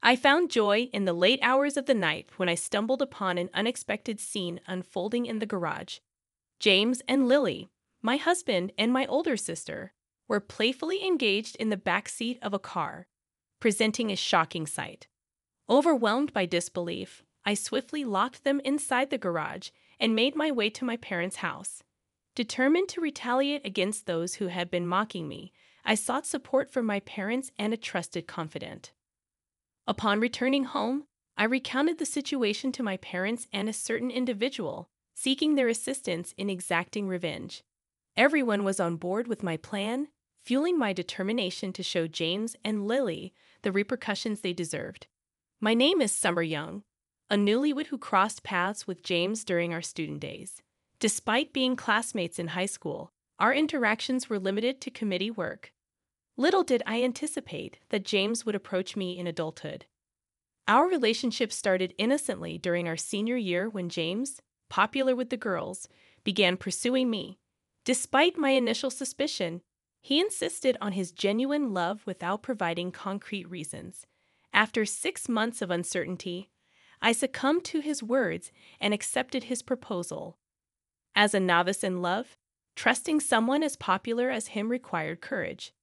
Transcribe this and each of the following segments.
I found joy in the late hours of the night when I stumbled upon an unexpected scene unfolding in the garage. James and Lily, my husband and my older sister, were playfully engaged in the backseat of a car, presenting a shocking sight. Overwhelmed by disbelief, I swiftly locked them inside the garage and made my way to my parents' house. Determined to retaliate against those who had been mocking me, I sought support from my parents and a trusted confidant. Upon returning home, I recounted the situation to my parents and a certain individual, seeking their assistance in exacting revenge. Everyone was on board with my plan, fueling my determination to show James and Lily the repercussions they deserved. My name is Summer Young, a newlywed who crossed paths with James during our student days. Despite being classmates in high school, our interactions were limited to committee work. Little did I anticipate that James would approach me in adulthood. Our relationship started innocently during our senior year when James, popular with the girls, began pursuing me. Despite my initial suspicion, he insisted on his genuine love without providing concrete reasons. After 6 months of uncertainty, I succumbed to his words and accepted his proposal. As a novice in love, trusting someone as popular as him required courage.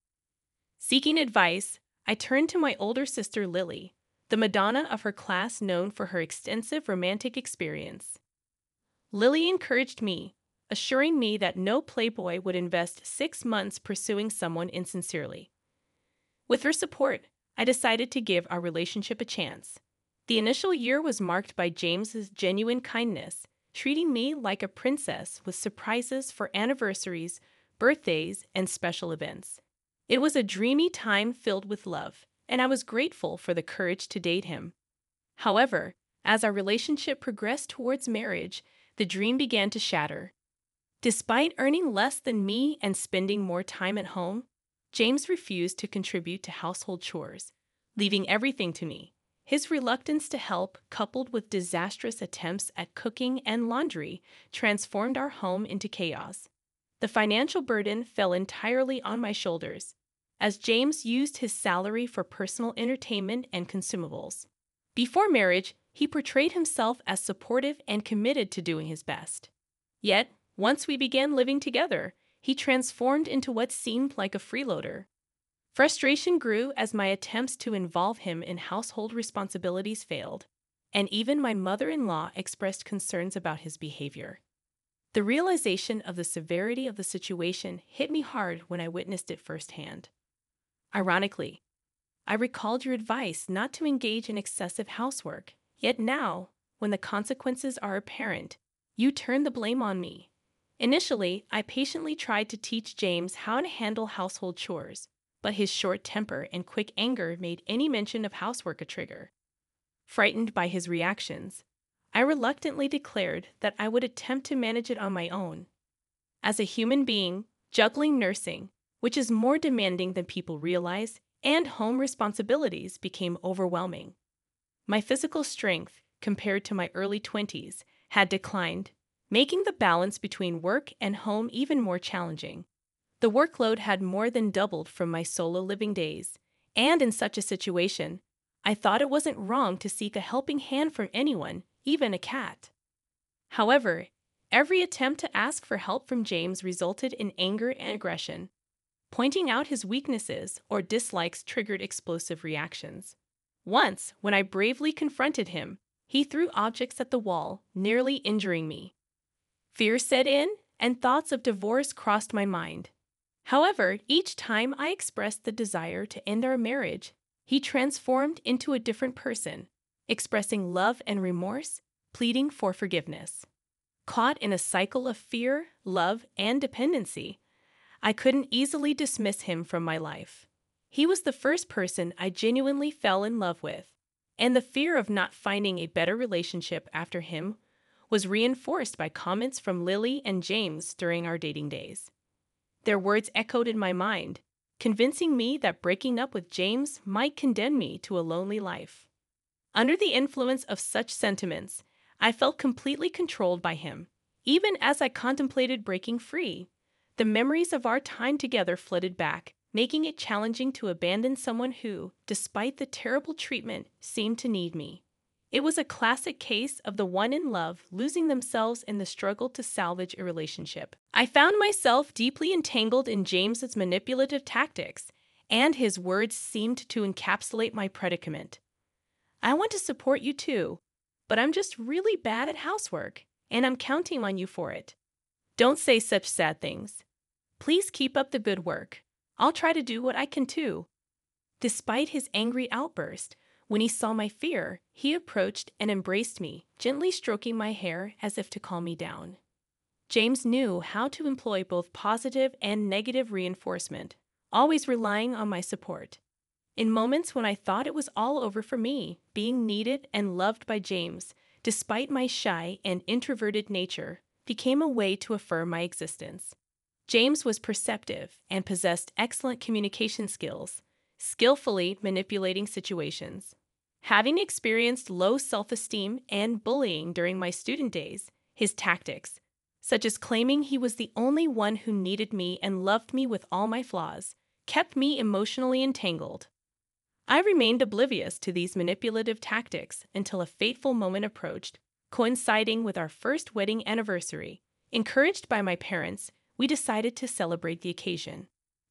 Seeking advice, I turned to my older sister Lily, the Madonna of her class known for her extensive romantic experience. Lily encouraged me, assuring me that no playboy would invest 6 months pursuing someone insincerely. With her support, I decided to give our relationship a chance. The initial year was marked by James's genuine kindness, treating me like a princess with surprises for anniversaries, birthdays, and special events. It was a dreamy time filled with love, and I was grateful for the courage to date him. However, as our relationship progressed towards marriage, the dream began to shatter. Despite earning less than me and spending more time at home, James refused to contribute to household chores, leaving everything to me. His reluctance to help, coupled with disastrous attempts at cooking and laundry, transformed our home into chaos. The financial burden fell entirely on my shoulders, as James used his salary for personal entertainment and consumables. Before marriage, he portrayed himself as supportive and committed to doing his best. Yet, once we began living together, he transformed into what seemed like a freeloader. Frustration grew as my attempts to involve him in household responsibilities failed, and even my mother-in-law expressed concerns about his behavior. The realization of the severity of the situation hit me hard when I witnessed it firsthand. Ironically, I recalled your advice not to engage in excessive housework, yet now, when the consequences are apparent, you turn the blame on me. Initially, I patiently tried to teach James how to handle household chores, but his short temper and quick anger made any mention of housework a trigger. Frightened by his reactions, I reluctantly declared that I would attempt to manage it on my own. As a human being, juggling nursing, which is more demanding than people realize, and home responsibilities became overwhelming. My physical strength, compared to my early 20s, had declined, making the balance between work and home even more challenging. The workload had more than doubled from my solo living days, and in such a situation, I thought it wasn't wrong to seek a helping hand from anyone, even a cat. However, every attempt to ask for help from James resulted in anger and aggression. Pointing out his weaknesses or dislikes triggered explosive reactions. Once, when I bravely confronted him, he threw objects at the wall, nearly injuring me. Fear set in, and thoughts of divorce crossed my mind. However, each time I expressed the desire to end our marriage, he transformed into a different person, expressing love and remorse, pleading for forgiveness. Caught in a cycle of fear, love, and dependency, I couldn't easily dismiss him from my life. He was the first person I genuinely fell in love with, and the fear of not finding a better relationship after him was reinforced by comments from Lily and James during our dating days. Their words echoed in my mind, convincing me that breaking up with James might condemn me to a lonely life. Under the influence of such sentiments, I felt completely controlled by him. Even as I contemplated breaking free, the memories of our time together flooded back, making it challenging to abandon someone who, despite the terrible treatment, seemed to need me. It was a classic case of the one in love losing themselves in the struggle to salvage a relationship. I found myself deeply entangled in James's manipulative tactics, and his words seemed to encapsulate my predicament. I want to support you too, but I'm just really bad at housework, and I'm counting on you for it. Don't say such sad things. Please keep up the good work. I'll try to do what I can too. Despite his angry outburst, when he saw my fear, he approached and embraced me, gently stroking my hair as if to calm me down. James knew how to employ both positive and negative reinforcement, always relying on my support. In moments when I thought it was all over for me, being needed and loved by James, despite my shy and introverted nature, became a way to affirm my existence. James was perceptive and possessed excellent communication skills, skillfully manipulating situations. Having experienced low self-esteem and bullying during my student days, his tactics, such as claiming he was the only one who needed me and loved me with all my flaws, kept me emotionally entangled. I remained oblivious to these manipulative tactics until a fateful moment approached, coinciding with our first wedding anniversary. Encouraged by my parents, we decided to celebrate the occasion.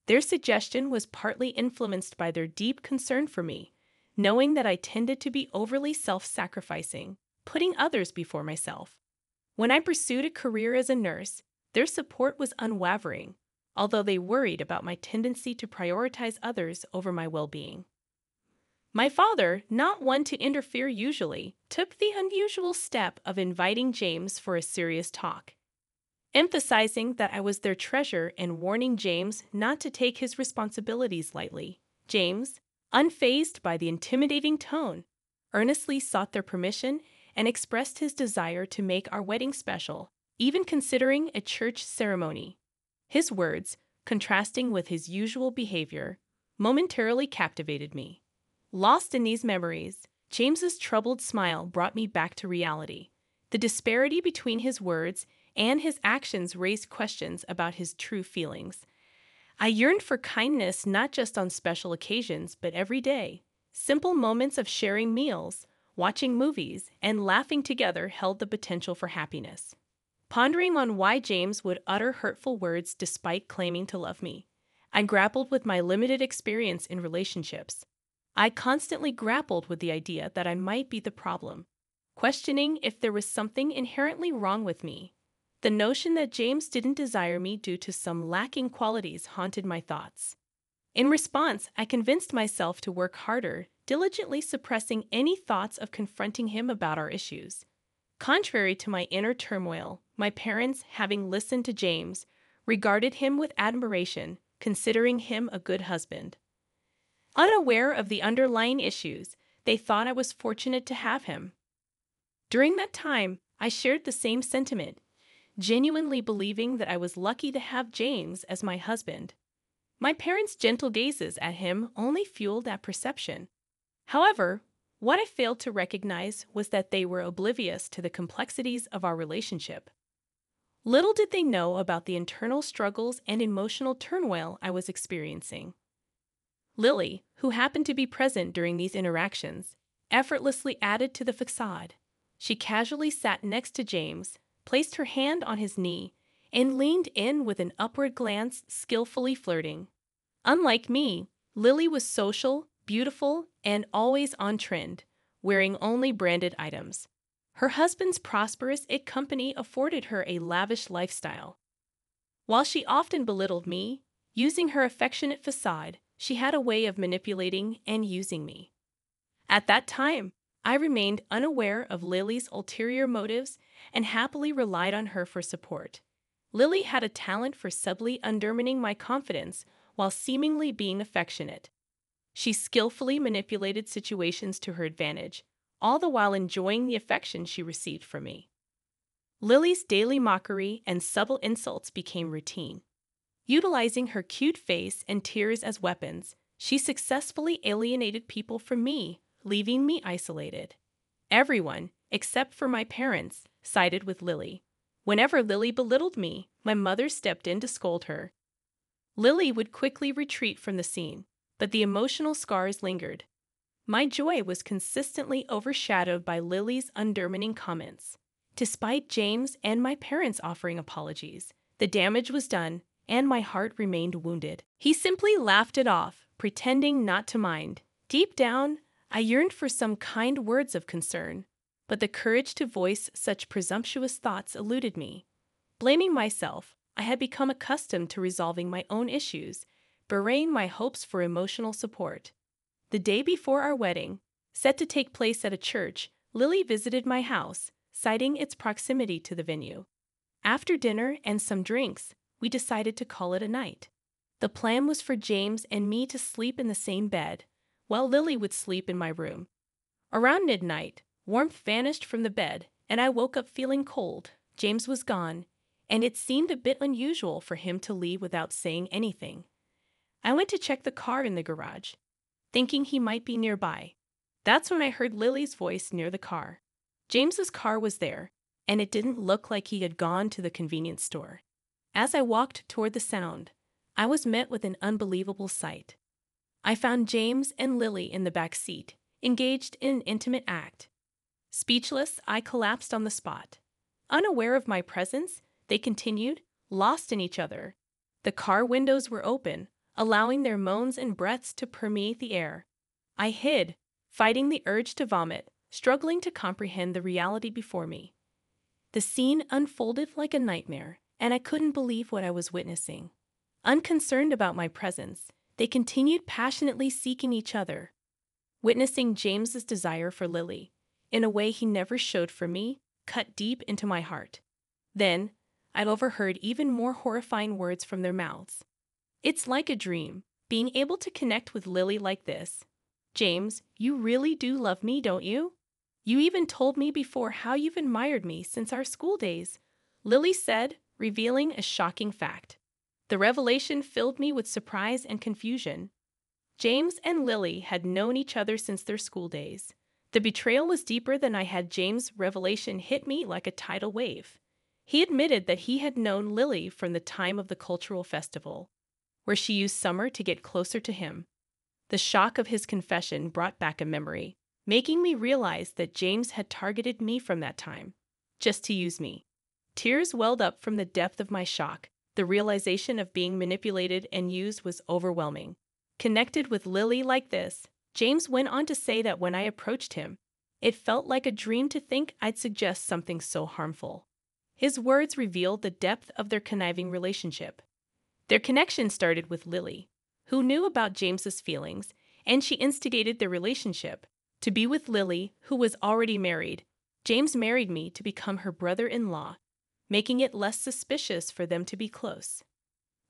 Their suggestion was partly influenced by their deep concern for me, knowing that I tended to be overly self-sacrificing, putting others before myself. When I pursued a career as a nurse, their support was unwavering, although they worried about my tendency to prioritize others over my well-being. My father, not one to interfere usually, took the unusual step of inviting James for a serious talk, emphasizing that I was their treasure and warning James not to take his responsibilities lightly. James, unfazed by the intimidating tone, earnestly sought their permission and expressed his desire to make our wedding special, even considering a church ceremony. His words, contrasting with his usual behavior, momentarily captivated me. Lost in these memories, James's troubled smile brought me back to reality. The disparity between his words and his actions raised questions about his true feelings. I yearned for kindness not just on special occasions, but every day. Simple moments of sharing meals, watching movies, and laughing together held the potential for happiness. Pondering on why James would utter hurtful words despite claiming to love me, I grappled with my limited experience in relationships. I constantly grappled with the idea that I might be the problem, questioning if there was something inherently wrong with me. The notion that James didn't desire me due to some lacking qualities haunted my thoughts. In response, I convinced myself to work harder, diligently suppressing any thoughts of confronting him about our issues. Contrary to my inner turmoil, my parents, having listened to James, regarded him with admiration, considering him a good husband. Unaware of the underlying issues, they thought I was fortunate to have him. During that time, I shared the same sentiment, genuinely believing that I was lucky to have James as my husband. My parents' gentle gazes at him only fueled that perception. However, what I failed to recognize was that they were oblivious to the complexities of our relationship. Little did they know about the internal struggles and emotional turmoil I was experiencing. Lily, who happened to be present during these interactions, effortlessly added to the facade. She casually sat next to James, placed her hand on his knee, and leaned in with an upward glance, skillfully flirting. Unlike me, Lily was social, beautiful, and always on trend, wearing only branded items. Her husband's prosperous company afforded her a lavish lifestyle. While she often belittled me, using her affectionate facade, she had a way of manipulating and using me. At that time, I remained unaware of Lily's ulterior motives and happily relied on her for support. Lily had a talent for subtly undermining my confidence while seemingly being affectionate. She skillfully manipulated situations to her advantage, all the while enjoying the affection she received from me. Lily's daily mockery and subtle insults became routine. Utilizing her cute face and tears as weapons, she successfully alienated people from me, leaving me isolated. Everyone, except for my parents, sided with Lily. Whenever Lily belittled me, my mother stepped in to scold her. Lily would quickly retreat from the scene, but the emotional scars lingered. My joy was consistently overshadowed by Lily's undermining comments. Despite James and my parents offering apologies, the damage was done, and my heart remained wounded. He simply laughed it off, pretending not to mind. Deep down, I yearned for some kind words of concern, but the courage to voice such presumptuous thoughts eluded me. Blaming myself, I had become accustomed to resolving my own issues, burying my hopes for emotional support. The day before our wedding, set to take place at a church, Lily visited my house, citing its proximity to the venue. After dinner and some drinks, we decided to call it a night. The plan was for James and me to sleep in the same bed, while Lily would sleep in my room. Around midnight, warmth vanished from the bed, and I woke up feeling cold. James was gone, and it seemed a bit unusual for him to leave without saying anything. I went to check the car in the garage, thinking he might be nearby. That's when I heard Lily's voice near the car. James's car was there, and it didn't look like he had gone to the convenience store. As I walked toward the sound, I was met with an unbelievable sight. I found James and Lily in the back seat, engaged in an intimate act. Speechless, I collapsed on the spot. Unaware of my presence, they continued, lost in each other. The car windows were open, allowing their moans and breaths to permeate the air. I hid, fighting the urge to vomit, struggling to comprehend the reality before me. The scene unfolded like a nightmare, and I couldn't believe what I was witnessing. Unconcerned about my presence, they continued passionately seeking each other. Witnessing James's desire for Lily, in a way he never showed for me, cut deep into my heart. Then, I'd overheard even more horrifying words from their mouths. It's like a dream, being able to connect with Lily like this. James, you really do love me, don't you? You even told me before how you've admired me since our school days, Lily said, revealing a shocking fact. The revelation filled me with surprise and confusion. James and Lily had known each other since their school days. The betrayal was deeper than I had. James' revelation hit me like a tidal wave. He admitted that he had known Lily from the time of the cultural festival, where she used Summer to get closer to him. The shock of his confession brought back a memory, making me realize that James had targeted me from that time, just to use me. Tears welled up from the depth of my shock. The realization of being manipulated and used was overwhelming. Connected with Lily like this, James went on to say that when I approached him, it felt like a dream to think I'd suggest something so harmful. His words revealed the depth of their conniving relationship. Their connection started with Lily, who knew about James's feelings, and she instigated their relationship. To be with Lily, who was already married, James married me to become her brother-in-law, making it less suspicious for them to be close.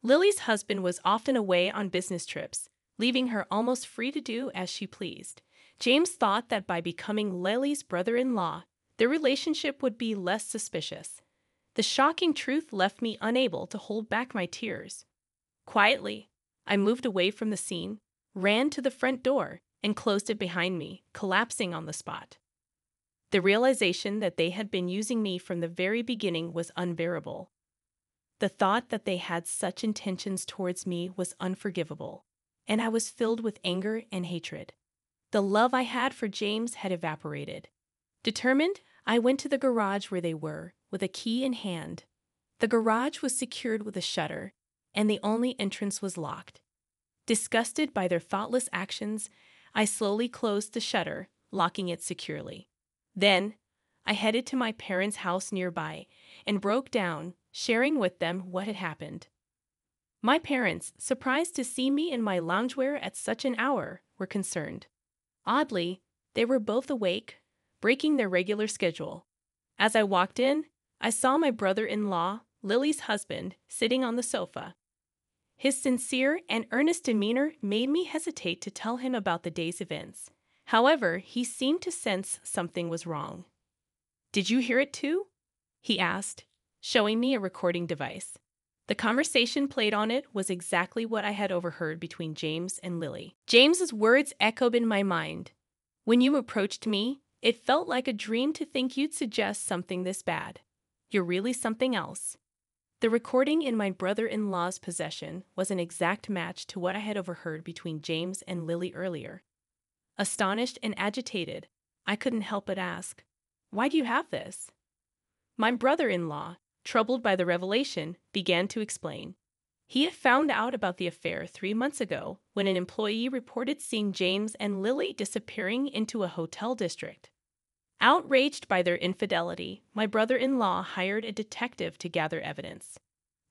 Lily's husband was often away on business trips, leaving her almost free to do as she pleased. James thought that by becoming Lily's brother-in-law, their relationship would be less suspicious. The shocking truth left me unable to hold back my tears. Quietly, I moved away from the scene, ran to the front door, and closed it behind me, collapsing on the spot. The realization that they had been using me from the very beginning was unbearable. The thought that they had such intentions towards me was unforgivable, and I was filled with anger and hatred. The love I had for James had evaporated. Determined, I went to the garage where they were, with a key in hand. The garage was secured with a shutter, and the only entrance was locked. Disgusted by their thoughtless actions, I slowly closed the shutter, locking it securely. Then, I headed to my parents' house nearby and broke down, sharing with them what had happened. My parents, surprised to see me in my loungewear at such an hour, were concerned. Oddly, they were both awake, breaking their regular schedule. As I walked in, I saw my brother-in-law, Lily's husband, sitting on the sofa. His sincere and earnest demeanor made me hesitate to tell him about the day's events. However, he seemed to sense something was wrong. "Did you hear it too?" he asked, showing me a recording device. The conversation played on it was exactly what I had overheard between James and Lily. James's words echoed in my mind. "When you approached me, it felt like a dream to think you'd suggest something this bad. You're really something else." The recording in my brother-in-law's possession was an exact match to what I had overheard between James and Lily earlier. Astonished and agitated, I couldn't help but ask, "Why do you have this?" My brother-in-law, troubled by the revelation, began to explain. He had found out about the affair 3 months ago when an employee reported seeing James and Lily disappearing into a hotel district. Outraged by their infidelity, my brother-in-law hired a detective to gather evidence.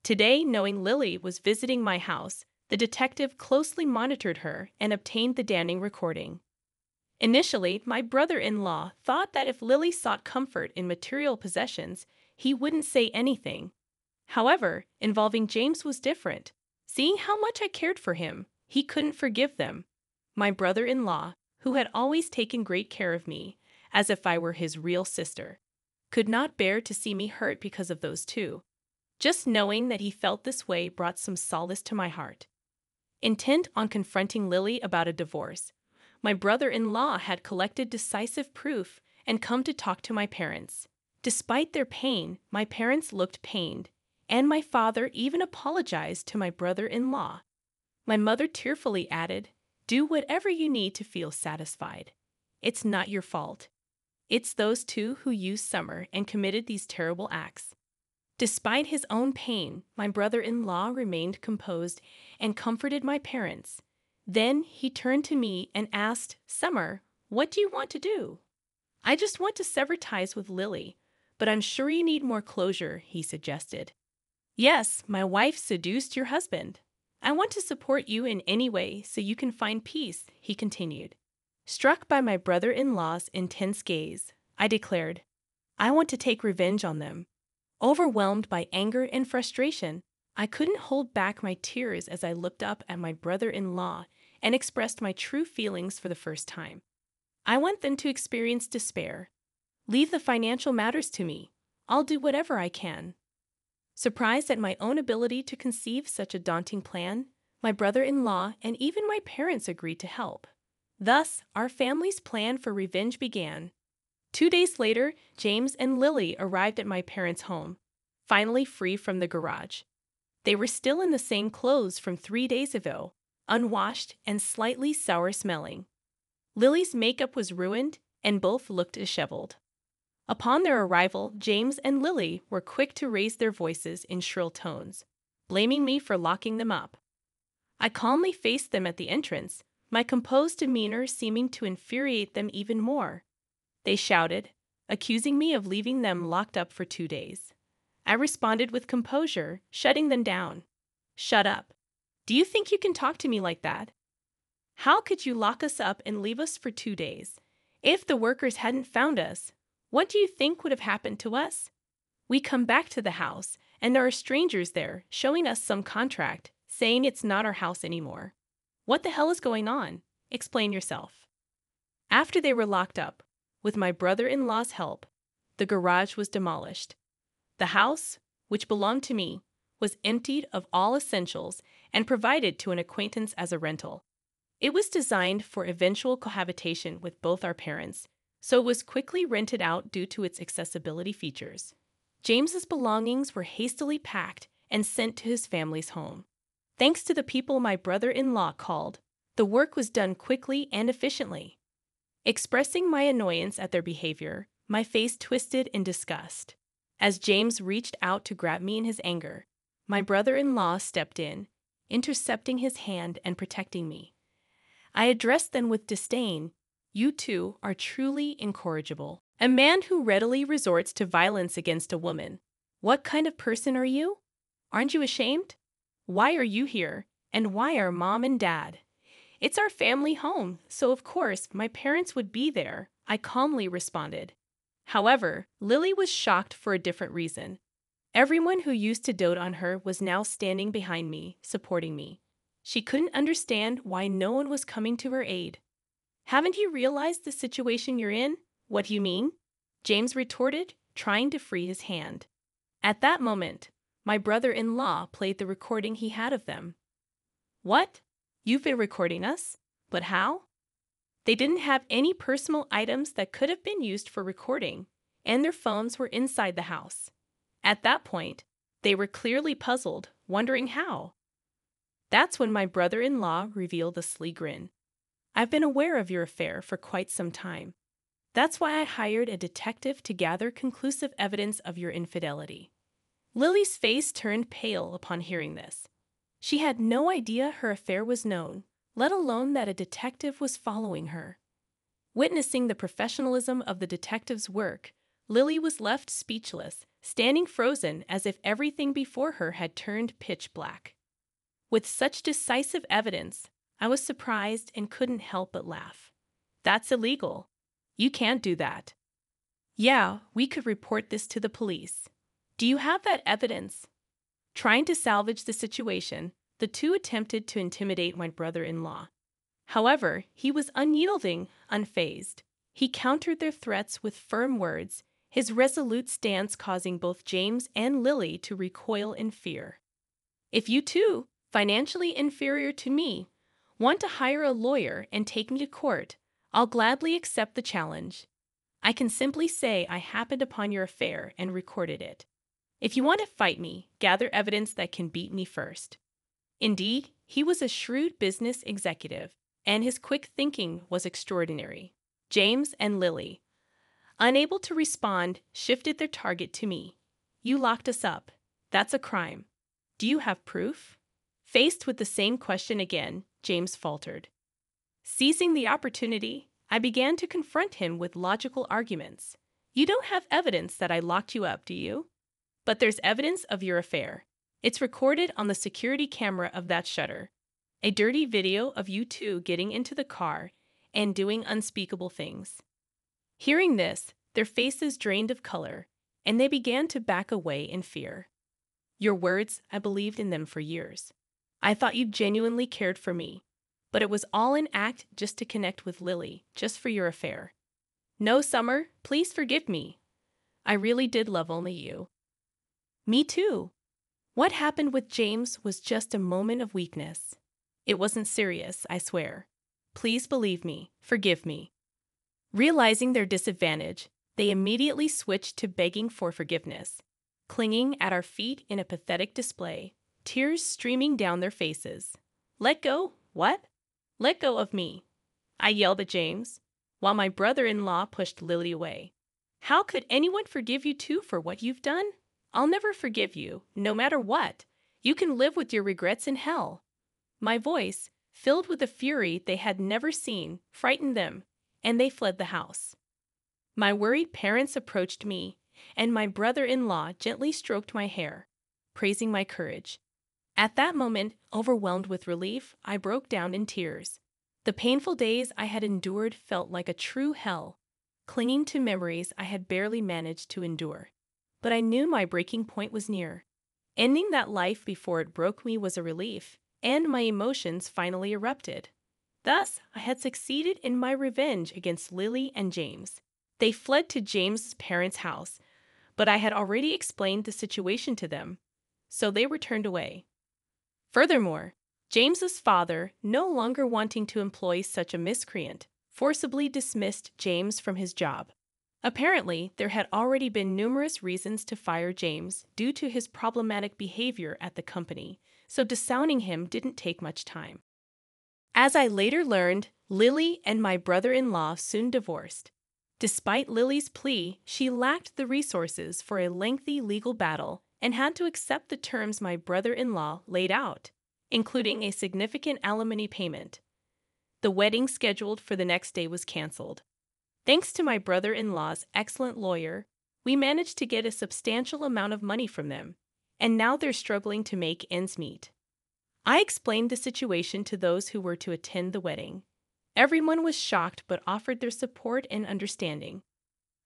Today, knowing Lily was visiting my house, the detective closely monitored her and obtained the damning recording. Initially, my brother-in-law thought that if Lily sought comfort in material possessions, he wouldn't say anything. However, involving James was different. Seeing how much I cared for him, he couldn't forgive them. My brother-in-law, who had always taken great care of me, as if I were his real sister, could not bear to see me hurt because of those two. Just knowing that he felt this way brought some solace to my heart. Intent on confronting Lily about a divorce, my brother-in-law had collected decisive proof and come to talk to my parents. Despite their pain, my parents looked pained, and my father even apologized to my brother-in-law. My mother tearfully added, "Do whatever you need to feel satisfied. It's not your fault. It's those two who used Summer and committed these terrible acts." Despite his own pain, my brother-in-law remained composed and comforted my parents. Then he turned to me and asked, "Summer, what do you want to do?" "I just want to sever ties with Lily, but I'm sure you need more closure," he suggested. "Yes, my wife seduced your husband. I want to support you in any way so you can find peace," he continued. Struck by my brother-in-law's intense gaze, I declared, "I want to take revenge on them." Overwhelmed by anger and frustration, I couldn't hold back my tears as I looked up at my brother-in-law and expressed my true feelings for the first time. I want them to experience despair. "Leave the financial matters to me. I'll do whatever I can." Surprised at my own ability to conceive such a daunting plan, my brother-in-law and even my parents agreed to help. Thus, our family's plan for revenge began. 2 days later, James and Lily arrived at my parents' home, finally free from the garage. They were still in the same clothes from 3 days ago, unwashed and slightly sour-smelling. Lily's makeup was ruined, and both looked disheveled. Upon their arrival, James and Lily were quick to raise their voices in shrill tones, blaming me for locking them up. I calmly faced them at the entrance, my composed demeanor seeming to infuriate them even more. They shouted, accusing me of leaving them locked up for 2 days. I responded with composure, shutting them down. "Shut up. Do you think you can talk to me like that? How could you lock us up and leave us for 2 days? If the workers hadn't found us, what do you think would have happened to us? We come back to the house, and there are strangers there showing us some contract, saying it's not our house anymore. What the hell is going on? Explain yourself." After they were locked up, with my brother-in-law's help, the garage was demolished. The house, which belonged to me, was emptied of all essentials and provided to an acquaintance as a rental. It was designed for eventual cohabitation with both our parents, so it was quickly rented out due to its accessibility features. James's belongings were hastily packed and sent to his family's home. Thanks to the people my brother-in-law called, the work was done quickly and efficiently. Expressing my annoyance at their behavior, my face twisted in disgust. As James reached out to grab me in his anger, my brother-in-law stepped in, intercepting his hand and protecting me. I addressed them with disdain. "You two are truly incorrigible. A man who readily resorts to violence against a woman. What kind of person are you? Aren't you ashamed? Why are you here? And why are Mom and Dad?" "It's our family home, so of course my parents would be there," I calmly responded. However, Lily was shocked for a different reason. Everyone who used to dote on her was now standing behind me, supporting me. She couldn't understand why no one was coming to her aid. "Haven't you realized the situation you're in? What do you mean?" James retorted, trying to free his hand. At that moment, my brother-in-law played the recording he had of them. "What? You've been recording us? But how?" They didn't have any personal items that could have been used for recording, and their phones were inside the house. At that point, They were clearly puzzled, wondering how. That's when my brother-in-law revealed a sly grin. I've been aware of your affair for quite some time. That's why I hired a detective to gather conclusive evidence of your infidelity. Lily's face turned pale upon hearing this. She had no idea her affair was known, let alone that a detective was following her. Witnessing the professionalism of the detective's work, Lily was left speechless, standing frozen as if everything before her had turned pitch black. With such decisive evidence, I was surprised and couldn't help but laugh. That's illegal. You can't do that. Yeah, we could report this to the police. Do you have that evidence? Trying to salvage the situation, the two attempted to intimidate my brother-in-law. However, he was unyielding, unfazed. He countered their threats with firm words, his resolute stance causing both James and Lily to recoil in fear. If you two, financially inferior to me, want to hire a lawyer and take me to court, I'll gladly accept the challenge. I can simply say I happened upon your affair and recorded it. If you want to fight me, gather evidence that can beat me first. Indeed, he was a shrewd business executive, and his quick thinking was extraordinary. James and Lily, unable to respond, shifted their target to me. You locked us up. That's a crime. Do you have proof? Faced with the same question again, James faltered. Seizing the opportunity, I began to confront him with logical arguments. You don't have evidence that I locked you up, do you? But there's evidence of your affair. It's recorded on the security camera of that shutter. A dirty video of you two getting into the car and doing unspeakable things. Hearing this, their faces drained of color, and they began to back away in fear. Your words, I believed in them for years. I thought you genuinely cared for me, but it was all an act just to connect with Lily, just for your affair. No, Summer, please forgive me. I really did love only you. Me too. What happened with James was just a moment of weakness. It wasn't serious, I swear. Please believe me, forgive me. Realizing their disadvantage, they immediately switched to begging for forgiveness, clinging at our feet in a pathetic display, tears streaming down their faces. Let go? What? Let go of me, I yelled at James, while my brother-in-law pushed Lily away. How could anyone forgive you two for what you've done? I'll never forgive you, no matter what. You can live with your regrets in hell. My voice, filled with a fury they had never seen, frightened them, and they fled the house. My worried parents approached me, and my brother-in-law gently stroked my hair, praising my courage. At that moment, overwhelmed with relief, I broke down in tears. The painful days I had endured felt like a true hell, clinging to memories I had barely managed to endure. But I knew my breaking point was near. Ending that life before it broke me was a relief, and my emotions finally erupted. Thus, I had succeeded in my revenge against Lily and James. They fled to James's parents' house, but I had already explained the situation to them, so they were turned away. Furthermore, James's father, no longer wanting to employ such a miscreant, forcibly dismissed James from his job. Apparently, there had already been numerous reasons to fire James due to his problematic behavior at the company, so disowning him didn't take much time. As I later learned, Lily and my brother-in-law soon divorced. Despite Lily's plea, she lacked the resources for a lengthy legal battle and had to accept the terms my brother-in-law laid out, including a significant alimony payment. The wedding scheduled for the next day was canceled. Thanks to my brother-in-law's excellent lawyer, we managed to get a substantial amount of money from them, and now they're struggling to make ends meet. I explained the situation to those who were to attend the wedding. Everyone was shocked but offered their support and understanding.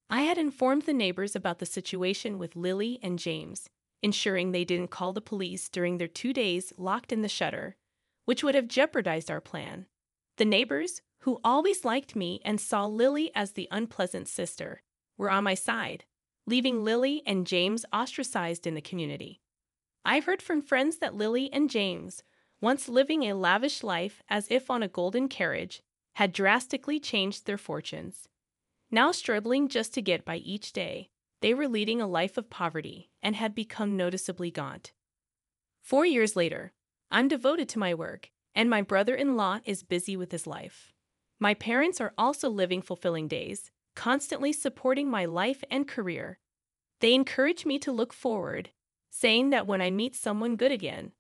I had informed the neighbors about the situation with Lily and James, ensuring they didn't call the police during their 2 days locked in the shutter, which would have jeopardized our plan. The neighbors, who always liked me and saw Lily as the unpleasant sister, were on my side, leaving Lily and James ostracized in the community. I've heard from friends that Lily and James, once living a lavish life as if on a golden carriage, had drastically changed their fortunes. Now struggling just to get by each day, They were leading a life of poverty and had become noticeably gaunt. 4 years later, I'm devoted to my work, and my brother-in-law is busy with his life. My parents are also living fulfilling days, constantly supporting my life and career. They encourage me to look forward, saying that when I meet someone good again,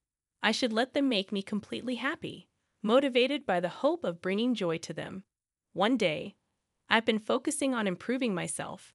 I should let them make me completely happy, motivated by the hope of bringing joy to them. One day, I've been focusing on improving myself,